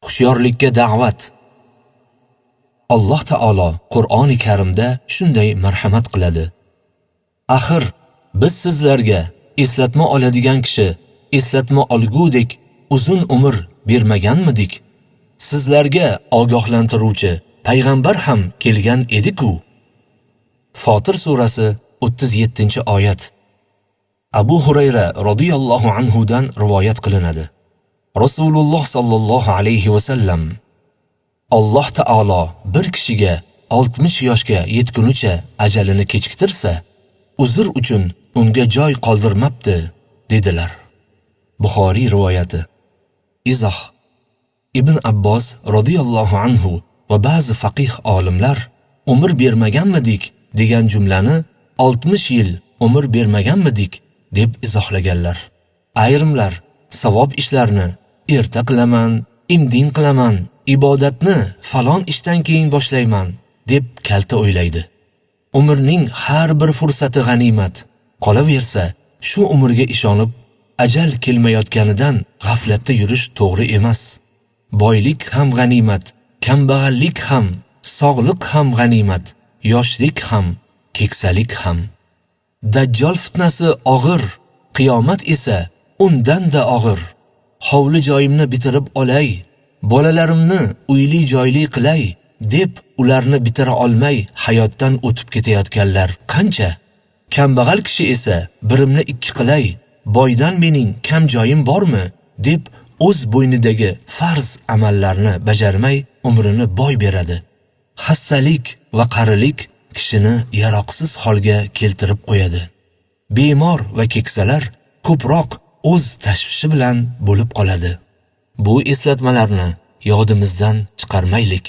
hushyorlikka da'vat. Alloh taolo Qur'oni Karimda shunday marhamat qiladi. Axir biz sizlarga eslatma oladigan kishi, eslatma olgudek uzun umr bermaganmidik? Sizlarga ogohlantiruvchi payg'ambar ham kelgan edi-ku. Fotir surasi 37-oyat. Abu Hurayra radhiyallohu anhu dan rivoyat qilinadi. Rasululloh sallallohu alayhi va sallam: Alloh taolo bir kishiga 60 yoshga yetgunicha ajalini kechiktirsa, uzr uchun unga joy qoldirmabdi, dedilar. Buxoriy rivoyati. Izoh: Ibn Abbos radhiyallohu anhu va ba'zi faqih olimlar umr bermaganmidik degan jumlani 60 yil umr bermaganmidik deb izohlaganlar. Ayrimlar savob ishlarni erta qilaman, indin qilaman, ibodatni falon ishdan keyin boshlayman deb kalta o'ylaydi. Umrning har bir fursati g'animat. Qolaversa, shu umrga ishonib ajal kelmayotganidan g'aflatda yurish to'g'ri emas. Boylik ham g'animat, kambag'allik ham, sog'lik ham g'animat, yoshlik ham, keksalik ham. Dajjal fitnasi og'ir, qiyomat esa undan-da og'ir. Hovli joyimni bitirib olay, bolalarimni uyli joyli qilay deb ularni bitira olmay hayotdan o'tib ketayotganlar qancha? Kambag'al kishi esa birimni ikki qilay, boydan mening kam joyim bormi deb o'z bo'ynidagi farz amallarni bajarmay umrini boy beradi. Xastalik va qarilik kishini yaroqsiz holga keltirib qo'yadi. Bemor va keksalar ko'proq o'z tashvishi bilan bo'lib qoladi. Bu eslatmalarni yodimizdan chiqarmaylik.